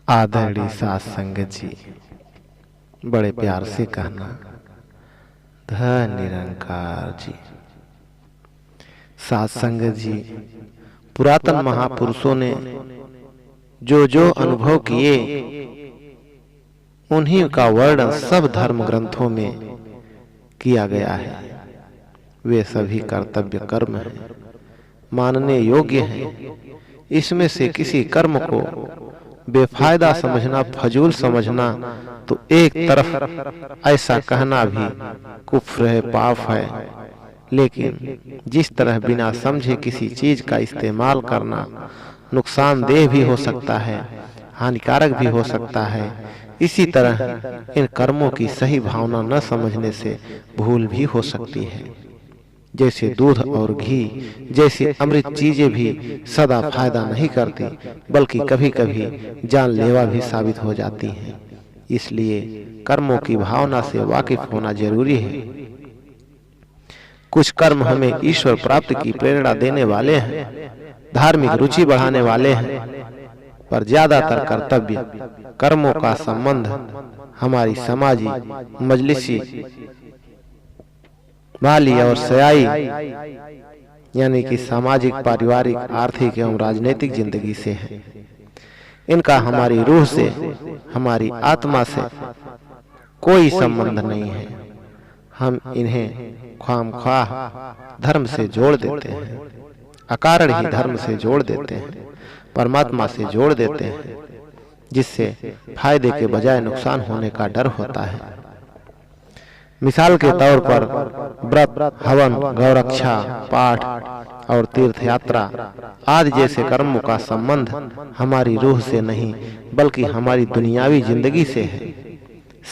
आदरणीय साथ संगत जी, बड़े प्यार से कहना धन निरंकार जी। साथ संगत जी, पुरातन महापुरुषों ने जो जो अनुभव किए उन्हीं का वर्णन सब धर्म ग्रंथों में किया गया है। वे सभी कर्तव्य कर्म हैं, मानने योग्य हैं। इसमें से किसी कर्म को बेफायदा समझना, फजूल समझना तो एक तरफ ऐसा कहना भी कुफ्र है, पाप है। लेकिन जिस तरह बिना समझे किसी चीज का इस्तेमाल करना नुकसानदेह भी हो सकता है, हानिकारक भी हो सकता है, इसी तरह इन कर्मों की सही भावना न समझने से भूल भी हो सकती है। जैसे दूध और घी जैसी अमृत चीजें भी सदा फायदा नहीं करती, बल्कि कभी-कभी जानलेवा भी साबित हो जाती हैं। इसलिए कर्मों की भावना से वाकिफ होना जरूरी है। कुछ कर्म हमें ईश्वर प्राप्ति की प्रेरणा देने वाले हैं, धार्मिक रुचि बढ़ाने वाले हैं, पर ज्यादातर कर्तव्य कर्मों का संबंध हमारी समाजी, मजलिसी, माली और सयाई यानी कि सामाजिक, पारिवारिक, आर्थिक एवं राजनीतिक जिंदगी से है। इनका हमारी रूह से, हमारी आत्मा से कोई संबंध नहीं है। हम इन्हें ख्वामख्वाह धर्म से जोड़ देते हैं, अकारण ही धर्म से जोड़ देते हैं, परमात्मा से जोड़ देते हैं, जिससे फायदे के बजाय नुकसान होने का डर होता है। मिसाल के तौर पर व्रत, हवन, गौरक्षा, पाठ और तीर्थ यात्रा आदि जैसे कर्मों का संबंध हमारी रूह से नहीं, बल्कि हमारी दुनियावी जिंदगी से है।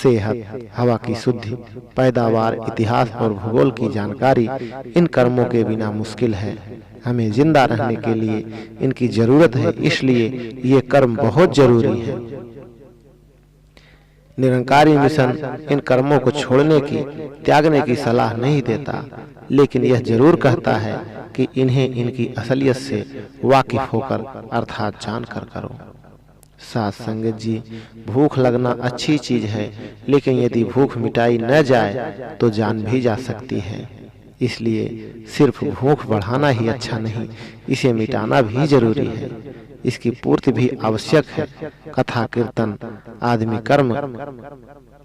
सेहत, हवा की शुद्धि, पैदावार, इतिहास और भूगोल की जानकारी इन कर्मों के बिना मुश्किल है। हमें जिंदा रहने के लिए इनकी जरूरत है, इसलिए ये कर्म बहुत जरूरी है। निरंकारी मिशन इन कर्मों को छोड़ने की, त्यागने की सलाह नहीं देता, लेकिन यह जरूर कहता है कि इन्हें इनकी असलियत से वाकिफ होकर अर्थात जानकर करो। साथ संगत जी, भूख लगना अच्छी चीज है, लेकिन यदि भूख मिटाई न जाए तो जान भी जा सकती है। इसलिए सिर्फ भूख बढ़ाना ही अच्छा नहीं, इसे मिटाना भी जरूरी है। इसकी पूर्ति भी आवश्यक है। कथा, कीर्तन, आदमी कर्म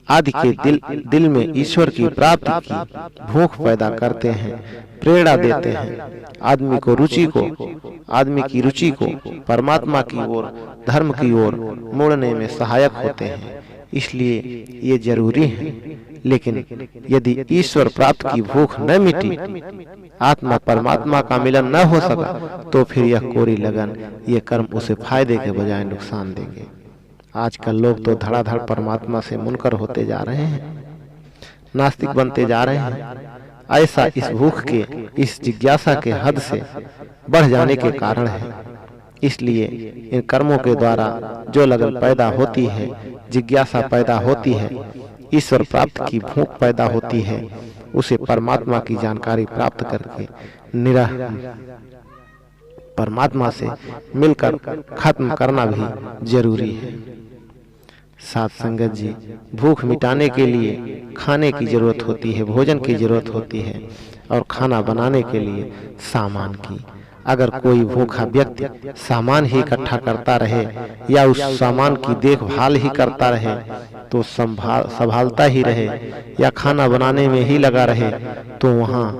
आदि के दिल में ईश्वर की प्राप्ति की भूख पैदा करते हैं, प्रेरणा देते हैं। आदमी की रुचि को परमात्मा की ओर, धर्म की ओर मोड़ने में सहायक होते हैं। इसलिए ये जरूरी है। लेकिन यदि ईश्वर प्राप्त की भूख न मिटी, आत्मा परमात्मा का मिलन न हो सका, तो फिर यह कोरी लगन, ये कर्म उसे फायदे के बजाय नुकसान देंगे। आजकल लोग तो धड़ाधड़ परमात्मा से मुनकर होते जा रहे हैं, नास्तिक बनते जा रहे हैं। ऐसा इस भूख के, इस जिज्ञासा के हद से बढ़ जाने के कारण है। इसलिए इन कर्मों के द्वारा जो लगन पैदा होती है, जिज्ञासा पैदा होती है, ईश्वर प्राप्त की भूख पैदा होती है, उसे परमात्मा की जानकारी प्राप्त करके निरह परमात्मा से मिलकर खत्म करना भी जरूरी है। साथ संगत जी, भूख मिटाने के लिए खाने की जरूरत होती है, भोजन की जरूरत होती है, और खाना बनाने के लिए सामान की। अगर कोई भूखा व्यक्ति सामान ही इकट्ठा करता रहे या उस सामान की देखभाल ही करता रहे, तो संभालता ही रहे या खाना बनाने में ही लगा रहे, तो वहां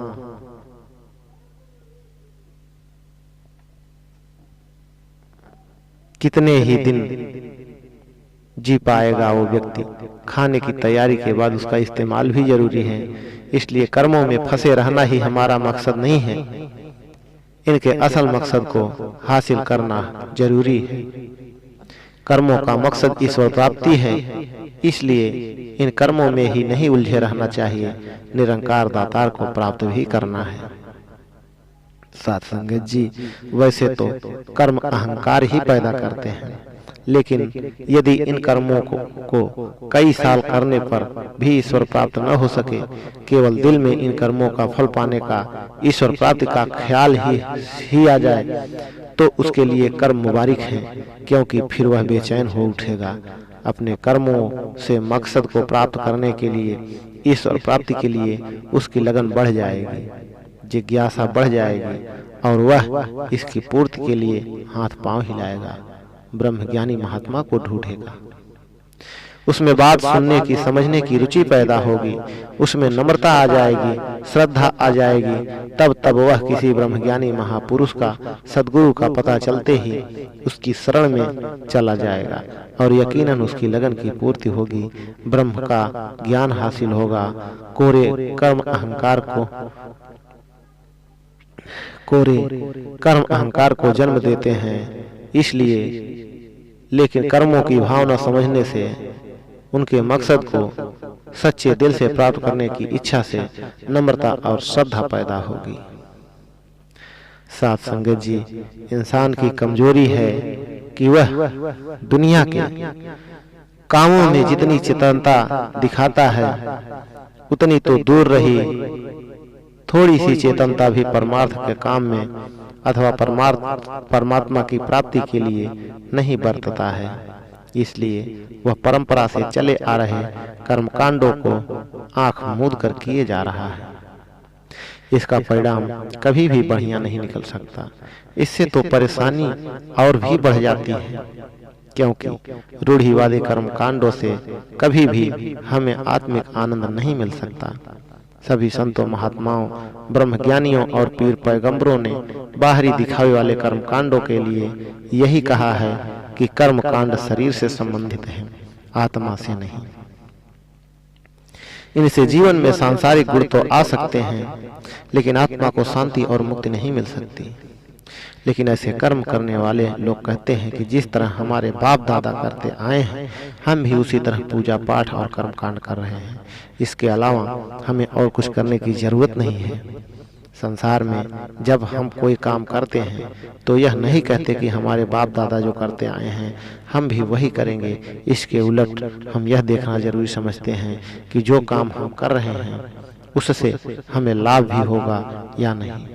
कितने ही दिन जी पाएगा वो व्यक्ति। खाने की तैयारी के बाद उसका इस्तेमाल भी जरूरी है। इसलिए कर्मों में फंसे रहना ही हमारा मकसद नहीं है, इनके असल मकसद को हासिल करना जरूरी है। कर्मों का मकसद ईश्वर प्राप्ति है, इसलिए इन कर्मों में ही नहीं उलझे रहना चाहिए, निरंकार दातार को प्राप्त भी करना है। साथ संगत जी, वैसे तो कर्म अहंकार ही पैदा करते हैं, लेकिन यदि इन कर्मों को कई साल करने पर भी ईश्वर प्राप्त न हो सके, केवल दिल में इन कर्मों का फल पाने का, ईश्वर प्राप्ति का ख्याल ही आ जाए, तो उसके लिए कर्म मुबारक हैं, क्योंकि फिर वह बेचैन हो उठेगा। अपने कर्मों से मकसद को प्राप्त करने के लिए, ईश्वर प्राप्ति के लिए उसकी लगन बढ़ जाएगी, जिज्ञासा बढ़ जाएगी और वह इसकी पूर्ति के लिए हाथ पांव हिलाएगा, ब्रह्मज्ञानी महात्मा को ढूंढेगा। उसमें बात सुनने की, समझने की रुचि पैदा होगी, उसमें नम्रता आ जाएगी, श्रद्धा आ जाएगी। तब वह किसी ब्रह्मज्ञानी महापुरुष का, सद्गुरु का पता चलते ही उसकी शरण में चला जाएगा और यकीनन उसकी लगन की पूर्ति होगी, ब्रह्म का ज्ञान हासिल होगा। कोरे कर्म अहंकार को जन्म देते हैं, इसलिए, लेकिन कर्मों की भावना समझने से, उनके मकसद को सच्चे दिल से प्राप्त करने की इच्छा से नम्रता और श्रद्धा पैदा होगी। साथ संगत जी, इंसान की कमजोरी है कि वह दुनिया के कामों में जितनी चेतनता दिखाता है, उतनी तो दूर रही, थोड़ी सी चेतनता भी परमार्थ के काम में अथवा परमात्मा की प्राप्ति के लिए नहीं बरतता है। इसलिए वह परंपरा से चले आ रहे कर्मकांडों को आंख मूंद कर किए जा रहा है। इसका परिणाम कभी भी बढ़िया नहीं निकल सकता। इससे तो परेशानी और भी बढ़ जाती है, क्योंकि रूढ़िवादी कर्मकांडों से कभी भी हमें आत्मिक आनंद नहीं मिल सकता। सभी संतों, महात्माओं, ब्रह्मज्ञानियों और पीर पैगंबरों ने बाहरी दिखावे वाले कर्मकांडों के लिए यही कहा है कि कर्मकांड शरीर से संबंधित है, आत्मा से नहीं। इनसे जीवन में सांसारिक गुण तो आ सकते हैं, लेकिन आत्मा को शांति और मुक्ति नहीं मिल सकती। लेकिन ऐसे कर्म करने वाले लोग कहते हैं कि जिस तरह हमारे बाप दादा करते आए हैं, हम भी उसी तरह पूजा पाठ और कर्मकांड कर रहे हैं। इसके अलावा हमें और कुछ करने की जरूरत नहीं है। संसार में जब हम कोई काम करते हैं तो यह नहीं कहते कि हमारे बाप दादा जो करते आए हैं हम भी वही करेंगे। इसके उलट हम यह देखना जरूरी समझते हैं कि जो काम हम कर रहे हैं उससे हमें लाभ भी होगा या नहीं।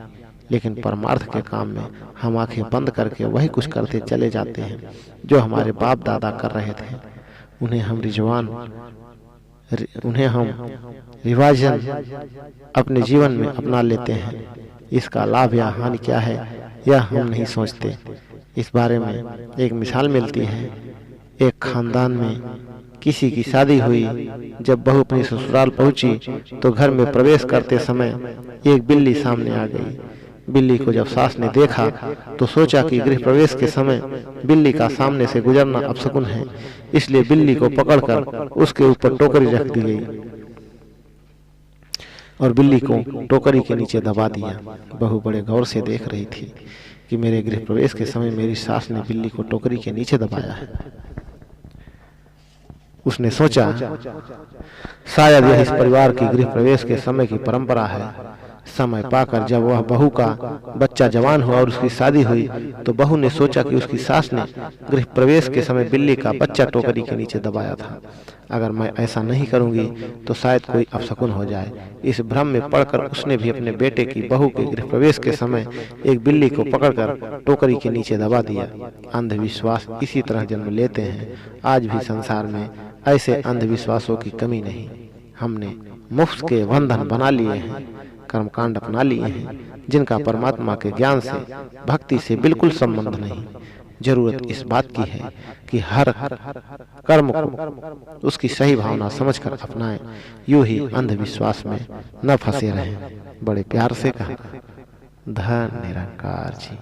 लेकिन परमार्थ के काम में हम आंखें बंद करके वही कुछ करते चले जाते हैं जो हमारे बाप दादा कर रहे थे। उन्हें हम रिवाजन अपने जीवन में अपना लेते हैं। इसका लाभ या हानि क्या है यह हम नहीं सोचते। इस बारे में एक मिसाल मिलती है। एक खानदान में किसी की शादी हुई। जब बहू अपनी ससुराल पहुंची तो घर में प्रवेश करते समय एक बिल्ली सामने आ गई। बिल्ली को जब सास ने देखा तो सोचा कि गृह प्रवेश के समय बिल्ली का सामने से गुजरना अपशकुन है, इसलिए बिल्ली को पकड़कर उसके ऊपर टोकरी रख दी गई और बिल्ली को टोकरी के नीचे दबा दिया। बहू बड़े गौर से देख रही थी कि मेरे गृह प्रवेश के समय मेरी सास ने बिल्ली को टोकरी के नीचे दबाया है। उसने सोचा शायद यह इस परिवार की गृह प्रवेश के समय की परंपरा है। समय पाकर जब वह बहू का बच्चा जवान हुआ और उसकी शादी हुई तो बहू ने सोचा कि उसकी सास ने गृह प्रवेश के समय बिल्ली का बच्चा टोकरी के नीचे दबाया था। अगर मैं ऐसा नहीं करूंगी तो शायद कोई अपशकुन हो जाए। इस भ्रम में पड़कर उसने भी अपने बेटे की बहू के गृह प्रवेश के समय एक बिल्ली को पकड़कर टोकरी के नीचे दबा दिया। अंधविश्वास इसी तरह जन्म लेते हैं। आज भी संसार में ऐसे अंधविश्वासों की कमी नहीं। हमने मुफ्त के बंधन बना लिए हैं, कर्मकांड अपना लिए हैं जिनका परमात्मा के ज्ञान से, भक्ति से बिल्कुल संबंध नहीं। जरूरत इस बात की है कि हर कर्म को उसकी सही भावना समझकर अपनाएं। यूं ही अंधविश्वास में न फंसे रहें। बड़े प्यार से कहा, धन निरंकार जी।